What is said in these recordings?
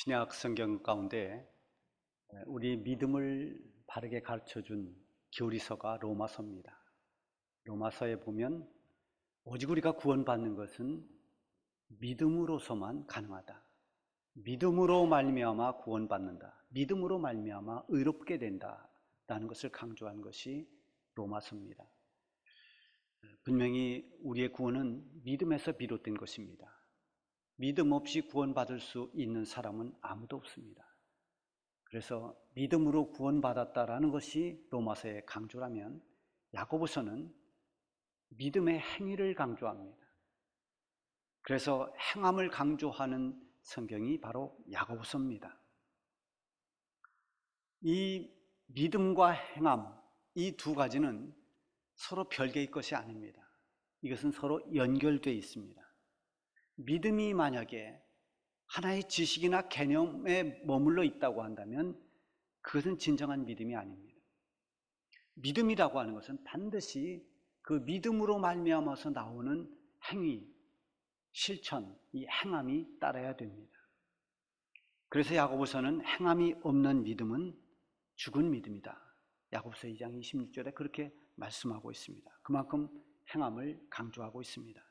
신약 성경 가운데 우리 믿음을 바르게 가르쳐준 교리서가 로마서입니다. 로마서에 보면 오직 우리가 구원받는 것은 믿음으로서만 가능하다. 믿음으로 말미암아 구원받는다. 믿음으로 말미암아 의롭게 된다라는 것을 강조한 것이 로마서입니다. 분명히 우리의 구원은 믿음에서 비롯된 것입니다. 믿음 없이 구원받을 수 있는 사람은 아무도 없습니다. 그래서 믿음으로 구원받았다라는 것이 로마서의 강조라면 야고보서는 믿음의 행위를 강조합니다. 그래서 행함을 강조하는 성경이 바로 야고보서입니다. 이 믿음과 행함, 이 두 가지는 서로 별개의 것이 아닙니다. 이것은 서로 연결되어 있습니다. 믿음이 만약에 하나의 지식이나 개념에 머물러 있다고 한다면 그것은 진정한 믿음이 아닙니다. 믿음이라고 하는 것은 반드시 그 믿음으로 말미암아서 나오는 행위, 실천, 이 행함이 따라야 됩니다. 그래서 야고보서는 행함이 없는 믿음은 죽은 믿음이다. 야고보서 2장 26절에 그렇게 말씀하고 있습니다. 그만큼 행함을 강조하고 있습니다.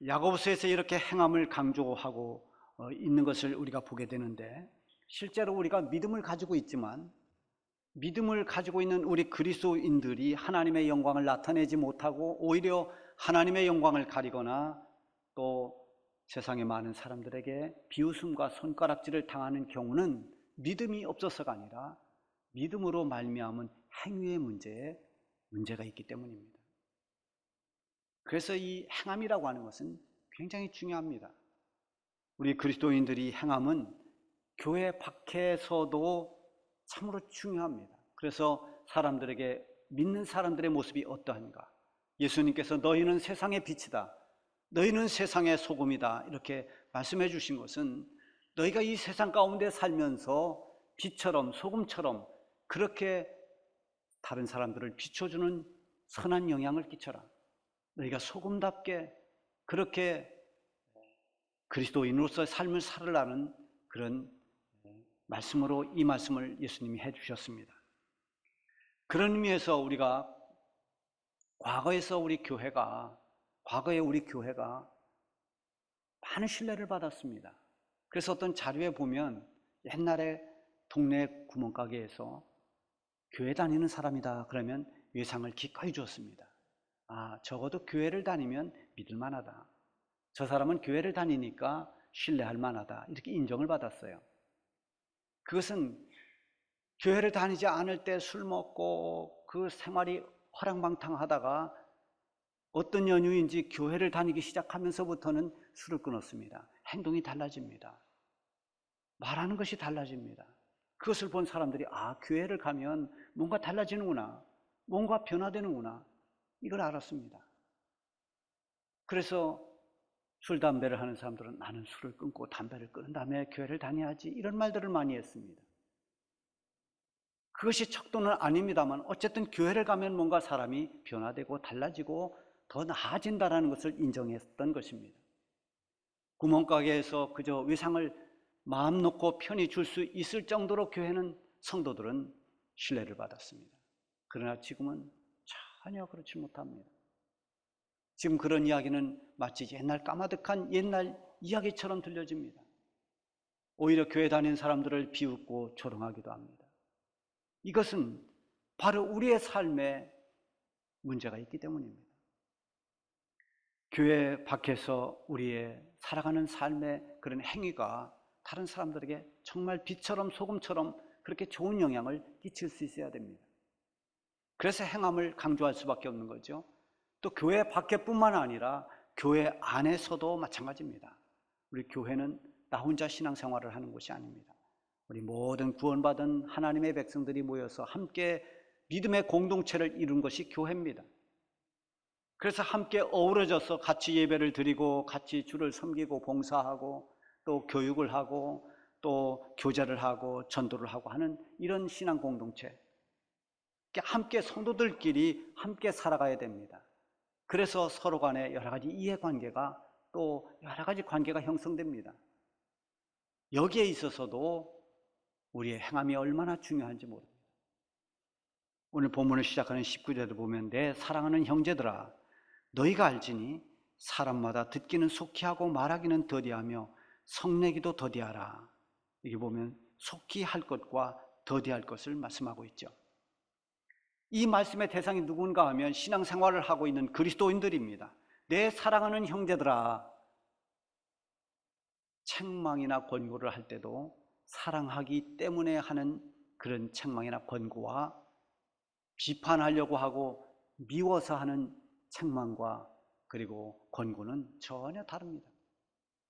야고보서에서 이렇게 행함을 강조하고 있는 것을 우리가 보게 되는데, 실제로 우리가 믿음을 가지고 있지만 믿음을 가지고 있는 우리 그리스도인들이 하나님의 영광을 나타내지 못하고 오히려 하나님의 영광을 가리거나 또 세상의 많은 사람들에게 비웃음과 손가락질을 당하는 경우는 믿음이 없어서가 아니라 믿음으로 말미암은 행위의 문제가 있기 때문입니다. 그래서 이 행함이라고 하는 것은 굉장히 중요합니다. 우리 그리스도인들이 행함은 교회 밖에서도 참으로 중요합니다. 그래서 사람들에게 믿는 사람들의 모습이 어떠한가? 예수님께서 너희는 세상의 빛이다, 너희는 세상의 소금이다 이렇게 말씀해 주신 것은 너희가 이 세상 가운데 살면서 빛처럼 소금처럼 그렇게 다른 사람들을 비춰주는 선한 영향을 끼쳐라. 너희가 소금답게 그렇게 그리스도인으로서 삶을 살으라는 그런 말씀으로 이 말씀을 예수님이 해주셨습니다. 그런 의미에서 우리가 과거에 우리 교회가 많은 신뢰를 받았습니다. 그래서 어떤 자료에 보면 옛날에 동네 구멍가게에서 교회 다니는 사람이다 그러면 외상을 기꺼이 주었습니다. 적어도 교회를 다니면 믿을 만하다. 저 사람은 교회를 다니니까 신뢰할 만하다. 이렇게 인정을 받았어요. 그것은 교회를 다니지 않을 때 술 먹고 그 생활이 허랑방탕하다가 어떤 연유인지 교회를 다니기 시작하면서부터는 술을 끊었습니다. 행동이 달라집니다. 말하는 것이 달라집니다. 그것을 본 사람들이 교회를 가면 뭔가 달라지는구나, 뭔가 변화되는구나, 이걸 알았습니다. 그래서 술, 담배를 하는 사람들은 나는 술을 끊고 담배를 끊은 다음에 교회를 다녀야지 이런 말들을 많이 했습니다. 그것이 척도는 아닙니다만 어쨌든 교회를 가면 뭔가 사람이 변화되고 달라지고 더 나아진다는 것을 인정했던 것입니다. 구멍가게에서 그저 외상을 마음 놓고 편히 줄 수 있을 정도로 성도들은 신뢰를 받았습니다. 그러나 지금은 전혀 그렇지 못합니다. 지금 그런 이야기는 마치 옛날 까마득한 옛날 이야기처럼 들려집니다. 오히려 교회 다니는 사람들을 비웃고 조롱하기도 합니다. 이것은 바로 우리의 삶에 문제가 있기 때문입니다. 교회 밖에서 우리의 살아가는 삶의 그런 행위가 다른 사람들에게 정말 빛처럼 소금처럼 그렇게 좋은 영향을 끼칠 수 있어야 됩니다. 그래서 행함을 강조할 수밖에 없는 거죠. 또 교회 밖에뿐만 아니라 교회 안에서도 마찬가지입니다. 우리 교회는 나 혼자 신앙생활을 하는 곳이 아닙니다. 우리 모든 구원받은 하나님의 백성들이 모여서 함께 믿음의 공동체를 이룬 것이 교회입니다. 그래서 함께 어우러져서 같이 예배를 드리고 같이 주를 섬기고 봉사하고 또 교육을 하고 또 교제를 하고 전도를 하고 하는 이런 신앙 공동체, 함께 성도들끼리 함께 살아가야 됩니다. 그래서 서로 간에 여러 가지 이해관계가 또 여러 가지 관계가 형성됩니다. 여기에 있어서도 우리의 행함이 얼마나 중요한지 모릅니다. 오늘 본문을 시작하는 19절을 보면 내 사랑하는 형제들아 너희가 알지니 사람마다 듣기는 속히 하고 말하기는 더디하며 성내기도 더디하라. 여기 보면 속히 할 것과 더디할 것을 말씀하고 있죠. 이 말씀의 대상이 누군가 하면 신앙생활을 하고 있는 그리스도인들입니다. 내 사랑하는 형제들아, 책망이나 권고를 할 때도 사랑하기 때문에 하는 그런 책망이나 권고와 비판하려고 하고 미워서 하는 책망과 그리고 권고는 전혀 다릅니다.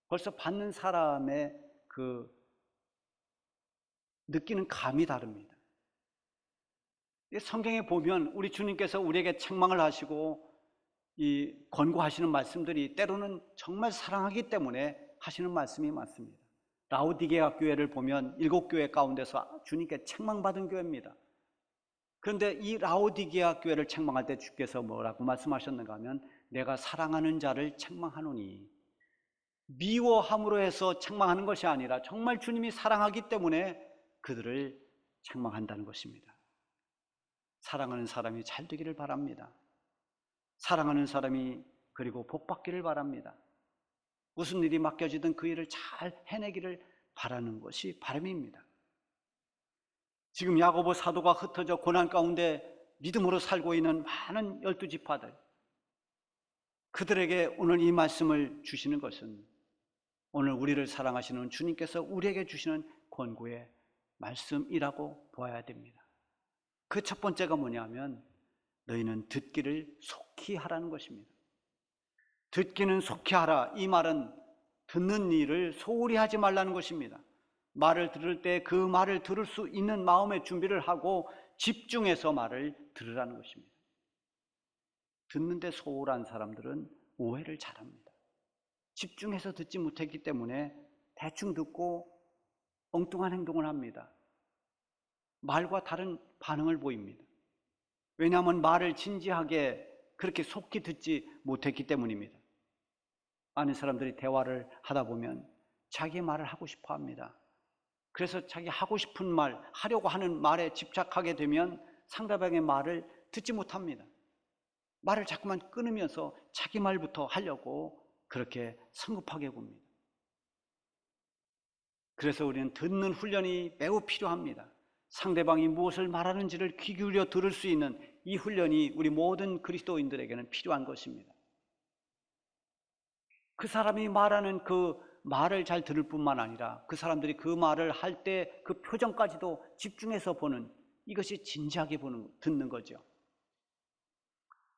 벌써 받는 사람의 그 느끼는 감이 다릅니다. 성경에 보면 우리 주님께서 우리에게 책망을 하시고 이 권고하시는 말씀들이 때로는 정말 사랑하기 때문에 하시는 말씀이 많습니다. 라오디게아 교회를 보면 7교회 가운데서 주님께 책망받은 교회입니다. 그런데 이 라오디게아 교회를 책망할 때 주께서 뭐라고 말씀하셨는가 하면 내가 사랑하는 자를 책망하노니, 미워함으로 해서 책망하는 것이 아니라 정말 주님이 사랑하기 때문에 그들을 책망한다는 것입니다. 사랑하는 사람이 잘 되기를 바랍니다. 사랑하는 사람이 그리고 복받기를 바랍니다. 무슨 일이 맡겨지든 그 일을 잘 해내기를 바라는 것이 바람입니다. 지금 야고보 사도가 흩어져 고난 가운데 믿음으로 살고 있는 많은 12지파들, 그들에게 오늘 이 말씀을 주시는 것은 오늘 우리를 사랑하시는 주님께서 우리에게 주시는 권고의 말씀이라고 보아야 됩니다. 그 첫 번째가 뭐냐면 너희는 듣기를 속히 하라는 것입니다. 듣기는 속히 하라. 이 말은 듣는 일을 소홀히 하지 말라는 것입니다. 말을 들을 때 그 말을 들을 수 있는 마음의 준비를 하고 집중해서 말을 들으라는 것입니다. 듣는데 소홀한 사람들은 오해를 잘합니다. 집중해서 듣지 못했기 때문에 대충 듣고 엉뚱한 행동을 합니다. 말과 다른 반응을 보입니다. 왜냐하면 말을 진지하게 그렇게 속히 듣지 못했기 때문입니다. 많은 사람들이 대화를 하다 보면 자기의 말을 하고 싶어 합니다. 그래서 자기 하고 싶은 말, 하려고 하는 말에 집착하게 되면 상대방의 말을 듣지 못합니다. 말을 자꾸만 끊으면서 자기 말부터 하려고 그렇게 성급하게 굽니다. 그래서 우리는 듣는 훈련이 매우 필요합니다. 상대방이 무엇을 말하는지를 귀 기울여 들을 수 있는 이 훈련이 우리 모든 그리스도인들에게는 필요한 것입니다. 그 사람이 말하는 그 말을 잘 들을 뿐만 아니라 그 사람들이 그 말을 할 때 그 표정까지도 집중해서 보는, 이것이 진지하게 듣는 거죠.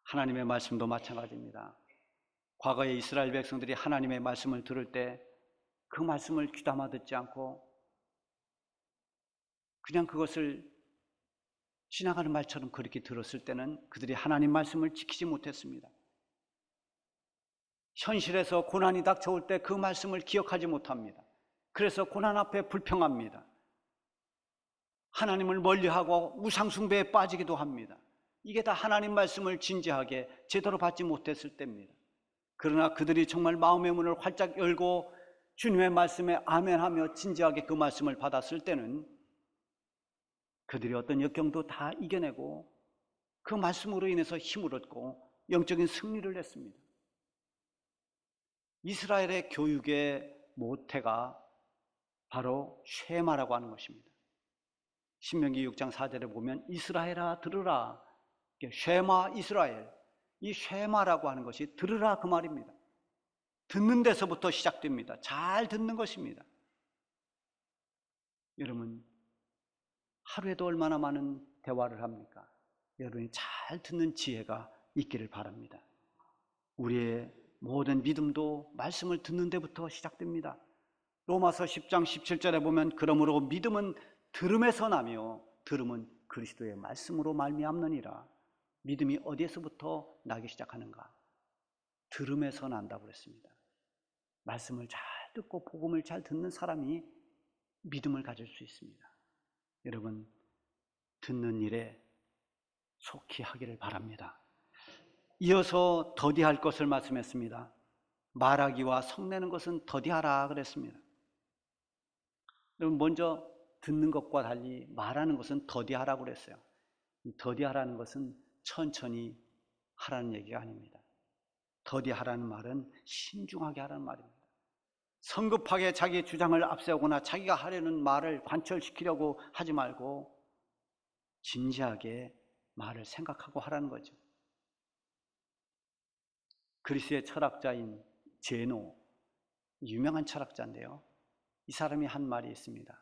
하나님의 말씀도 마찬가지입니다. 과거에 이스라엘 백성들이 하나님의 말씀을 들을 때 그 말씀을 귀담아 듣지 않고 그냥 그것을 지나가는 말처럼 그렇게 들었을 때는 그들이 하나님 말씀을 지키지 못했습니다. 현실에서 고난이 닥쳐올 때 그 말씀을 기억하지 못합니다. 그래서 고난 앞에 불평합니다. 하나님을 멀리하고 우상숭배에 빠지기도 합니다. 이게 다 하나님 말씀을 진지하게 제대로 받지 못했을 때입니다. 그러나 그들이 정말 마음의 문을 활짝 열고 주님의 말씀에 아멘하며 진지하게 그 말씀을 받았을 때는 그들이 어떤 역경도 다 이겨내고 그 말씀으로 인해서 힘을 얻고 영적인 승리를 냈습니다. 이스라엘의 교육의 모태가 바로 쉐마라고 하는 것입니다. 신명기 6장 4절에 보면 이스라엘아 들으라, 쉐마 이스라엘, 이 쉐마라고 하는 것이 들으라 그 말입니다. 듣는 데서부터 시작됩니다. 잘 듣는 것입니다. 여러분, 하루에도 얼마나 많은 대화를 합니까? 여러분이 잘 듣는 지혜가 있기를 바랍니다. 우리의 모든 믿음도 말씀을 듣는 데부터 시작됩니다. 로마서 10장 17절에 보면 그러므로 믿음은 들음에서 나며 들음은 그리스도의 말씀으로 말미암느니라. 믿음이 어디에서부터 나기 시작하는가? 들음에서 난다고 그랬습니다. 말씀을 잘 듣고 복음을 잘 듣는 사람이 믿음을 가질 수 있습니다. 여러분, 듣는 일에 속히 하기를 바랍니다. 이어서 더디할 것을 말씀했습니다. 말하기와 성내는 것은 더디하라 그랬습니다. 여러분, 먼저 듣는 것과 달리 말하는 것은 더디하라고 그랬어요. 이 더디하라는 것은 천천히 하라는 얘기가 아닙니다. 더디하라는 말은 신중하게 하라는 말입니다. 성급하게 자기의 주장을 앞세우거나 자기가 하려는 말을 관철시키려고 하지 말고 진지하게 말을 생각하고 하라는 거죠. 그리스의 철학자인 제노, 유명한 철학자인데요, 이 사람이 한 말이 있습니다.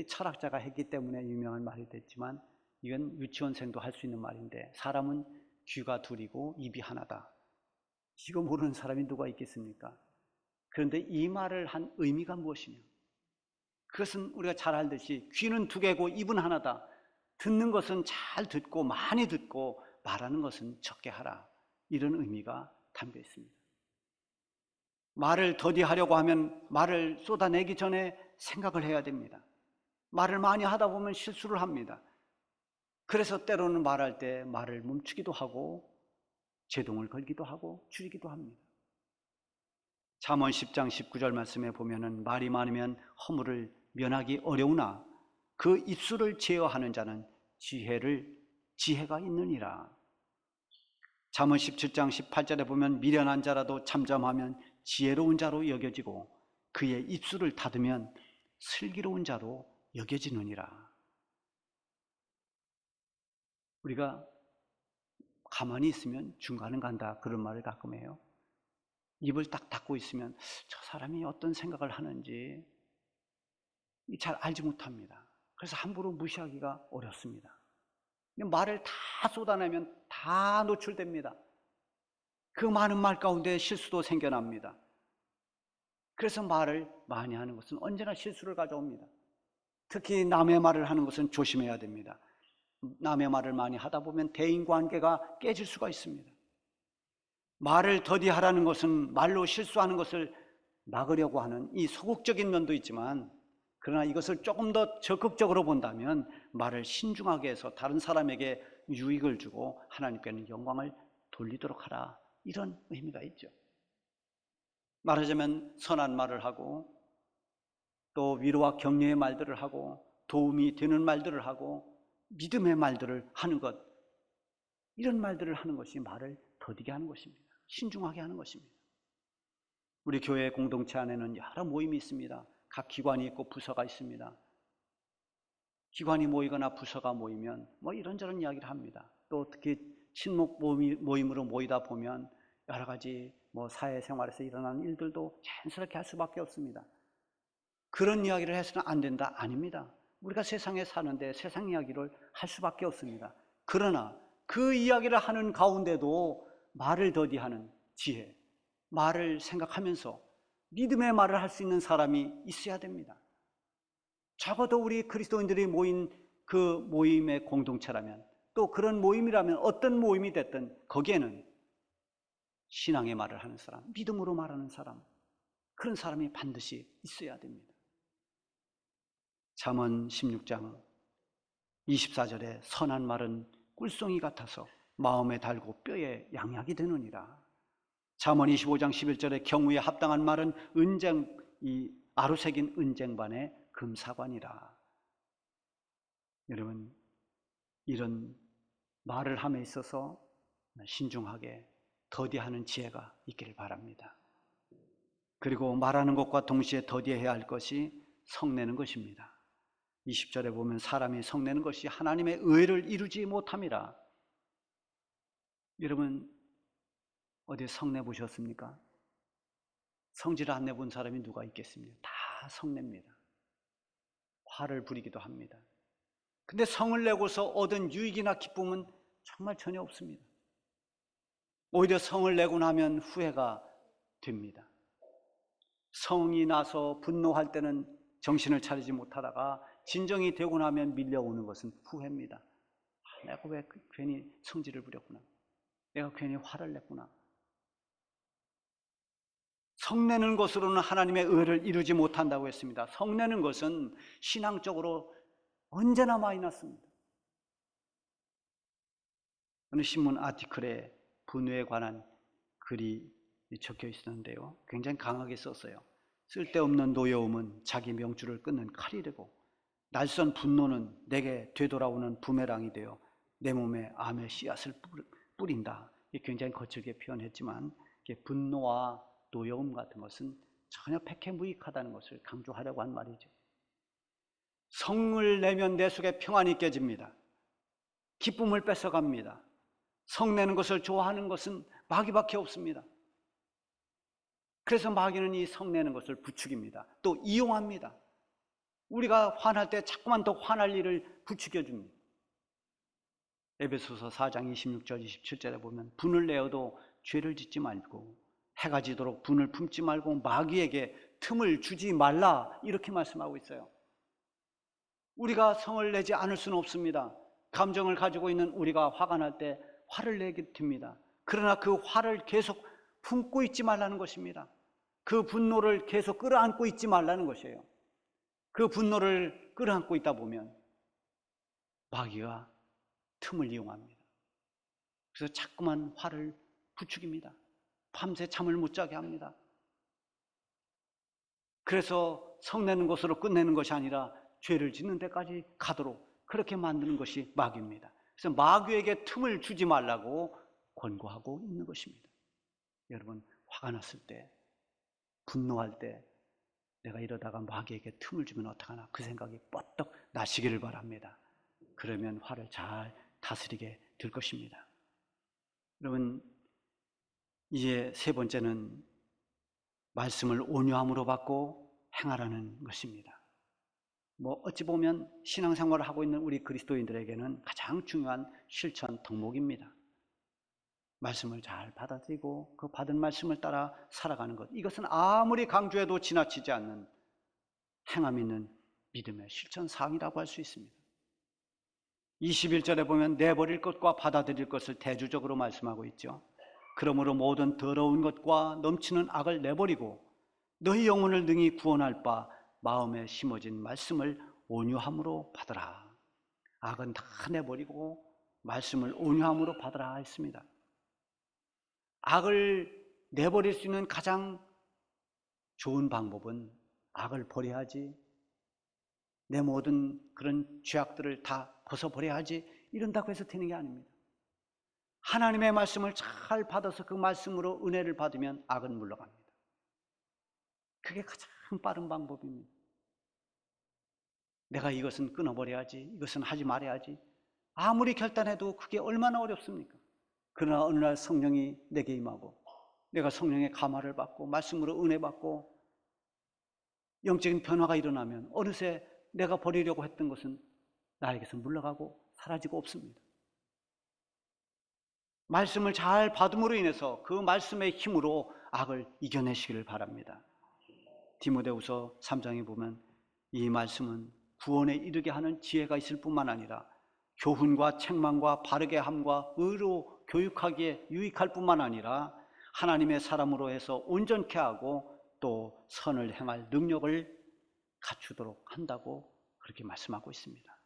철학자가 했기 때문에 유명한 말이 됐지만 이건 유치원생도 할 수 있는 말인데, 사람은 귀가 둘이고 입이 하나다. 이거 모르는 사람이 누가 있겠습니까? 그런데 이 말을 한 의미가 무엇이냐? 그것은 우리가 잘 알듯이 귀는 두 개고 입은 하나다. 듣는 것은 잘 듣고 많이 듣고 말하는 것은 적게 하라. 이런 의미가 담겨 있습니다. 말을 더디하려고 하면 말을 쏟아내기 전에 생각을 해야 됩니다. 말을 많이 하다 보면 실수를 합니다. 그래서 때로는 말할 때 말을 멈추기도 하고 제동을 걸기도 하고 줄이기도 합니다. 잠언 10장 19절 말씀에 보면은 말이 많으면 허물을 면하기 어려우나 그 입술을 제어하는 자는 지혜가 있느니라. 잠언 17장 18절에 보면 미련한 자라도 잠잠하면 지혜로운 자로 여겨지고 그의 입술을 닫으면 슬기로운 자로 여겨지느니라. 우리가 가만히 있으면 중간은 간다, 그런 말을 가끔 해요. 입을 딱 닫고 있으면 저 사람이 어떤 생각을 하는지 잘 알지 못합니다. 그래서 함부로 무시하기가 어렵습니다. 말을 다 쏟아내면 다 노출됩니다. 그 많은 말 가운데 실수도 생겨납니다. 그래서 말을 많이 하는 것은 언제나 실수를 가져옵니다. 특히 남의 말을 하는 것은 조심해야 됩니다. 남의 말을 많이 하다 보면 대인관계가 깨질 수가 있습니다. 말을 더디하라는 것은 말로 실수하는 것을 막으려고 하는 이 소극적인 면도 있지만, 그러나 이것을 조금 더 적극적으로 본다면 말을 신중하게 해서 다른 사람에게 유익을 주고 하나님께는 영광을 돌리도록 하라, 이런 의미가 있죠. 말하자면 선한 말을 하고 또 위로와 격려의 말들을 하고 도움이 되는 말들을 하고 믿음의 말들을 하는 것, 이런 말들을 하는 것이 말을 더디게 하는 것입니다. 신중하게 하는 것입니다. 우리 교회 공동체 안에는 여러 모임이 있습니다. 각 기관이 있고 부서가 있습니다. 기관이 모이거나 부서가 모이면 이런저런 이야기를 합니다. 또 특히 친목 모임으로 모이다 보면 여러 가지 사회생활에서 일어나는 일들도 자연스럽게 할 수밖에 없습니다. 그런 이야기를 해서는 안 된다? 아닙니다. 우리가 세상에 사는데 세상 이야기를 할 수밖에 없습니다. 그러나 그 이야기를 하는 가운데도 말을 더디하는 지혜, 말을 생각하면서 믿음의 말을 할 수 있는 사람이 있어야 됩니다. 적어도 우리 그리스도인들이 모인 그 모임의 공동체라면, 또 그런 모임이라면 어떤 모임이 됐든 거기에는 신앙의 말을 하는 사람, 믿음으로 말하는 사람, 그런 사람이 반드시 있어야 됩니다. 잠언 16장 24절에 선한 말은 꿀송이 같아서 마음에 달고 뼈에 양약이 되느니라. 잠언 25장 11절에 경우에 합당한 말은 아루새긴 은쟁반의 금사관이라. 여러분, 이런 말을 함에 있어서 신중하게 더디하는 지혜가 있기를 바랍니다. 그리고 말하는 것과 동시에 더디해야 할 것이 성내는 것입니다. 20절에 보면 사람이 성내는 것이 하나님의 의를 이루지 못함이라. 여러분, 어디 성내 보셨습니까? 성질 안 내본 사람이 누가 있겠습니까? 다 성냅니다. 화를 부리기도 합니다. 근데 성을 내고서 얻은 유익이나 기쁨은 정말 전혀 없습니다. 오히려 성을 내고 나면 후회가 됩니다. 성이 나서 분노할 때는 정신을 차리지 못하다가 진정이 되고 나면 밀려오는 것은 후회입니다. 내가 왜 괜히 성질을 부렸구나, 내가 괜히 화를 냈구나. 성내는 것으로는 하나님의 의를 이루지 못한다고 했습니다. 성내는 것은 신앙적으로 언제나 마이너스입니다. 어느 신문 아티클에 분노에 관한 글이 적혀 있었는데요, 굉장히 강하게 썼어요. 쓸데없는 노여움은 자기 명줄을 끊는 칼이 되고 날선 분노는 내게 되돌아오는 부메랑이 되어 내 몸에 암의 씨앗을 뿌린다. 굉장히 거칠게 표현했지만 분노와 노여움 같은 것은 전혀 백해무익하다는 것을 강조하려고 한 말이죠. 성을 내면 내 속에 평안이 깨집니다. 기쁨을 뺏어갑니다. 성내는 것을 좋아하는 것은 마귀밖에 없습니다. 그래서 마귀는 이 성내는 것을 부추깁니다. 또 이용합니다. 우리가 화날 때 자꾸만 더 화날 일을 부추겨 줍니다. 에베소서 4장 26절 27절에 보면 분을 내어도 죄를 짓지 말고 해가 지도록 분을 품지 말고 마귀에게 틈을 주지 말라, 이렇게 말씀하고 있어요. 우리가 성을 내지 않을 수는 없습니다. 감정을 가지고 있는 우리가 화가 날 때 화를 내게 됩니다. 그러나 그 화를 계속 품고 있지 말라는 것입니다. 그 분노를 계속 끌어안고 있지 말라는 것이에요. 그 분노를 끌어안고 있다 보면 마귀가 틈을 이용합니다. 그래서 자꾸만 화를 부추깁니다. 밤새 잠을 못 자게 합니다. 그래서 성내는 것으로 끝내는 것이 아니라 죄를 짓는 데까지 가도록 그렇게 만드는 것이 마귀입니다. 그래서 마귀에게 틈을 주지 말라고 권고하고 있는 것입니다. 여러분, 화가 났을 때, 분노할 때 내가 이러다가 마귀에게 틈을 주면 어떡하나, 그 생각이 뻗떡 나시기를 바랍니다. 그러면 화를 잘 다스리게 될 것입니다. 여러분, 이제 세 번째는 말씀을 온유함으로 받고 행하라는 것입니다. 어찌 보면 신앙생활을 하고 있는 우리 그리스도인들에게는 가장 중요한 실천 덕목입니다. 말씀을 잘 받아들이고 그 받은 말씀을 따라 살아가는 것, 이것은 아무리 강조해도 지나치지 않는 행함 있는 믿음의 실천사항이라고 할 수 있습니다. 21절에 보면 내버릴 것과 받아들일 것을 대조적으로 말씀하고 있죠. 그러므로 모든 더러운 것과 넘치는 악을 내버리고 너희 영혼을 능히 구원할 바 마음에 심어진 말씀을 온유함으로 받으라. 악은 다 내버리고 말씀을 온유함으로 받으라 했습니다. 악을 내버릴 수 있는 가장 좋은 방법은 악을 버려야지, 내 모든 그런 죄악들을 다 벗어버려야지, 이런다고 해서 되는 게 아닙니다. 하나님의 말씀을 잘 받아서 그 말씀으로 은혜를 받으면 악은 물러갑니다. 그게 가장 빠른 방법입니다. 내가 이것은 끊어버려야지, 이것은 하지 말아야지, 아무리 결단해도 그게 얼마나 어렵습니까? 그러나 어느 날 성령이 내게 임하고 내가 성령의 감화를 받고 말씀으로 은혜 받고 영적인 변화가 일어나면 어느새 내가 버리려고 했던 것은 나에게서 물러가고 사라지고 없습니다. 말씀을 잘 받음으로 인해서 그 말씀의 힘으로 악을 이겨내시기를 바랍니다. 디모데후서 3장에 보면 이 말씀은 구원에 이르게 하는 지혜가 있을 뿐만 아니라 교훈과 책망과 바르게 함과 의로 교육하기에 유익할 뿐만 아니라 하나님의 사람으로 해서 온전케 하고 또 선을 행할 능력을 갖추도록 한다고 그렇게 말씀하고 있습니다.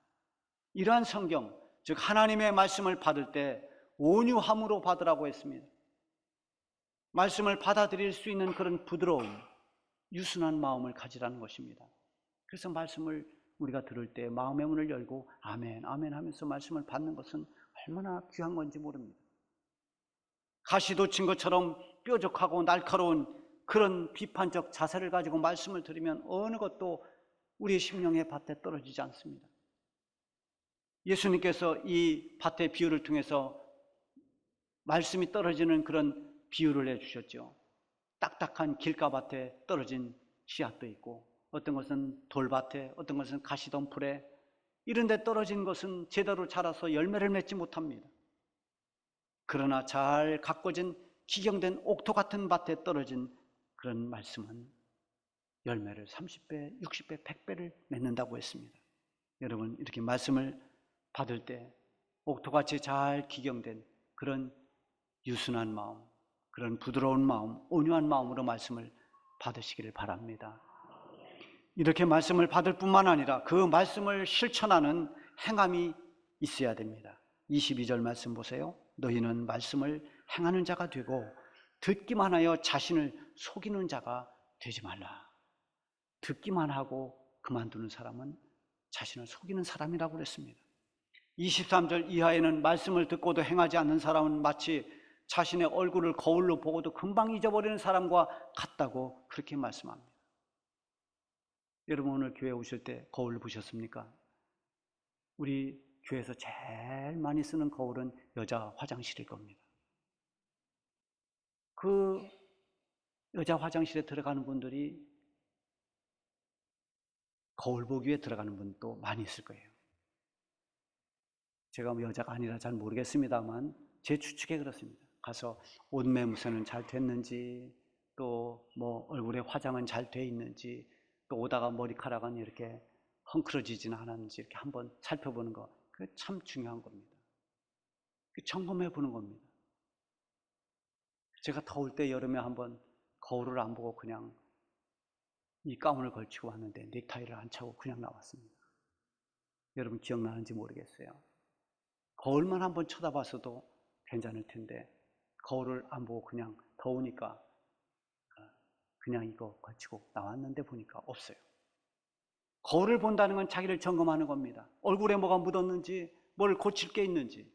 이러한 성경, 즉 하나님의 말씀을 받을 때 온유함으로 받으라고 했습니다. 말씀을 받아들일 수 있는 그런 부드러움, 유순한 마음을 가지라는 것입니다. 그래서 말씀을 우리가 들을 때 마음의 문을 열고 아멘, 아멘 하면서 말씀을 받는 것은 얼마나 귀한 건지 모릅니다. 가시도 친 것처럼 뾰족하고 날카로운 그런 비판적 자세를 가지고 말씀을 들으면 어느 것도 우리의 심령의 밭에 떨어지지 않습니다. 예수님께서 이 밭의 비유를 통해서 말씀이 떨어지는 그런 비유를 해주셨죠. 딱딱한 길가밭에 떨어진 씨앗도 있고 어떤 것은 돌밭에, 어떤 것은 가시덤불에, 이런 데 떨어진 것은 제대로 자라서 열매를 맺지 못합니다. 그러나 잘 가꿔진 기경된 옥토 같은 밭에 떨어진 그런 말씀은 열매를 30배, 60배, 100배를 맺는다고 했습니다. 여러분, 이렇게 말씀을 받을 때 옥토같이 잘 기경된 그런 유순한 마음, 그런 부드러운 마음, 온유한 마음으로 말씀을 받으시기를 바랍니다. 이렇게 말씀을 받을 뿐만 아니라 그 말씀을 실천하는 행함이 있어야 됩니다. 22절 말씀 보세요. 너희는 말씀을 행하는 자가 되고 듣기만 하여 자신을 속이는 자가 되지 말라. 듣기만 하고 그만두는 사람은 자신을 속이는 사람이라고 그랬습니다. 23절 이하에는 말씀을 듣고도 행하지 않는 사람은 마치 자신의 얼굴을 거울로 보고도 금방 잊어버리는 사람과 같다고 그렇게 말씀합니다. 여러분 오늘 교회 오실 때 거울 보셨습니까? 우리 교회에서 제일 많이 쓰는 거울은 여자 화장실일 겁니다. 그 여자 화장실에 들어가는 분들이 거울 보기 위해 들어가는 분도 많이 있을 거예요. 제가 뭐 여자가 아니라 잘 모르겠습니다만 제 추측에 그렇습니다. 가서 옷 매무새는 잘 됐는지, 또 뭐 얼굴에 화장은 잘 돼 있는지, 또 오다가 머리카락은 이렇게 헝클어지지는 않았는지 이렇게 한번 살펴보는 거, 그게 참 중요한 겁니다. 점검해 보는 겁니다. 제가 더울 때 여름에 한번 거울을 안 보고 그냥 이 가운을 걸치고 왔는데 넥타이를 안 차고 그냥 나왔습니다. 여러분 기억나는지 모르겠어요. 거울만 한번 쳐다봤어도 괜찮을 텐데 거울을 안 보고 그냥 더우니까 그냥 이거 걸치고 나왔는데 보니까 없어요. 거울을 본다는 건 자기를 점검하는 겁니다. 얼굴에 뭐가 묻었는지, 뭘 고칠 게 있는지.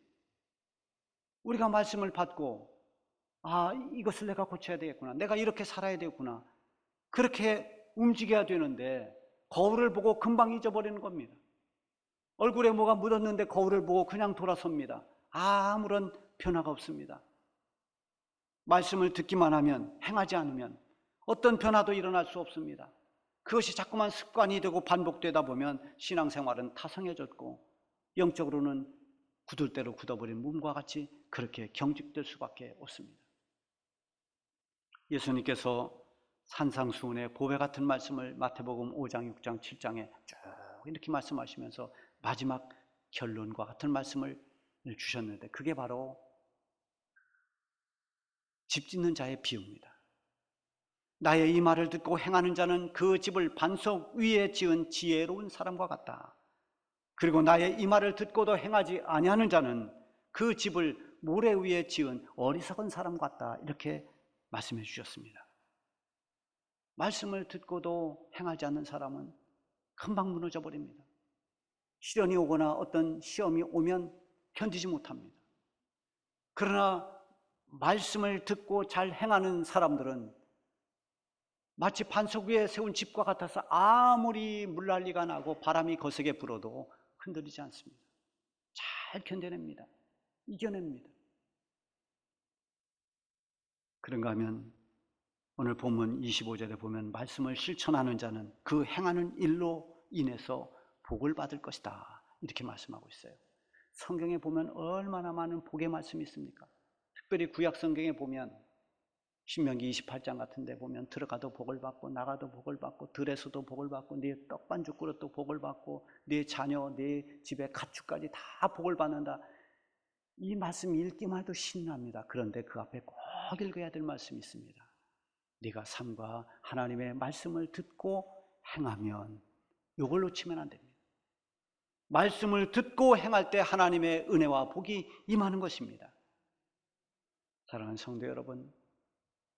우리가 말씀을 받고 이것을 내가 고쳐야 되겠구나, 내가 이렇게 살아야 되겠구나, 그렇게 움직여야 되는데 거울을 보고 금방 잊어버리는 겁니다. 얼굴에 뭐가 묻었는데 거울을 보고 그냥 돌아섭니다. 아무런 변화가 없습니다. 말씀을 듣기만 하면, 행하지 않으면 어떤 변화도 일어날 수 없습니다. 그것이 자꾸만 습관이 되고 반복되다 보면 신앙생활은 타성해졌고 영적으로는 굳을대로 굳어버린 몸과 같이 그렇게 경직될 수밖에 없습니다. 예수님께서 산상수훈의 보배 같은 말씀을 마태복음 5장, 6장, 7장에 쭉 이렇게 말씀하시면서 마지막 결론과 같은 말씀을 주셨는데 그게 바로 집 짓는 자의 비유입니다. 나의 이 말을 듣고 행하는 자는 그 집을 반석 위에 지은 지혜로운 사람과 같다. 그리고 나의 이 말을 듣고도 행하지 아니하는 자는 그 집을 모래 위에 지은 어리석은 사람 같다. 이렇게 말씀해 주셨습니다. 말씀을 듣고도 행하지 않는 사람은 금방 무너져 버립니다. 시련이 오거나 어떤 시험이 오면 견디지 못합니다. 그러나 말씀을 듣고 잘 행하는 사람들은 마치 반석 위에 세운 집과 같아서 아무리 물난리가 나고 바람이 거세게 불어도 흔들리지 않습니다. 잘 견뎌냅니다. 이겨냅니다. 그런가 하면 오늘 본문 25절에 보면 말씀을 실천하는 자는 그 행하는 일로 인해서 복을 받을 것이다, 이렇게 말씀하고 있어요. 성경에 보면 얼마나 많은 복의 말씀이 있습니까? 특별히 구약 성경에 보면 신명기 28장 같은 데 보면 들어가도 복을 받고 나가도 복을 받고 들에서도 복을 받고 네 떡반죽 그릇도 복을 받고 네 자녀, 네 집의 가축까지 다 복을 받는다. 이 말씀 읽기만 해도 신납니다. 그런데 그 앞에 꼭 읽어야 될 말씀이 있습니다. 네가 삶과 하나님의 말씀을 듣고 행하면, 이걸 놓치면 안 됩니다. 말씀을 듣고 행할 때 하나님의 은혜와 복이 임하는 것입니다. 사랑하는 성도 여러분,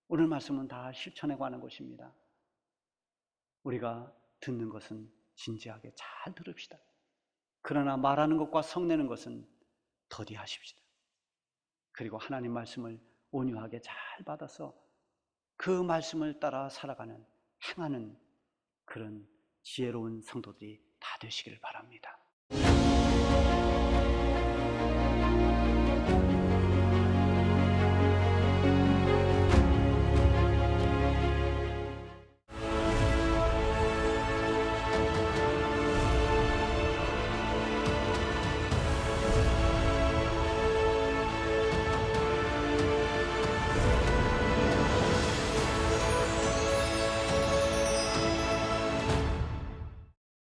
오늘 말씀은 다 실천에 관한 것입니다. 우리가 듣는 것은 진지하게 잘 들읍시다. 그러나 말하는 것과 성내는 것은 더디하십시다. 그리고 하나님 말씀을 온유하게 잘 받아서 그 말씀을 따라 살아가는, 행하는 그런 지혜로운 성도들이 다 되시길 바랍니다.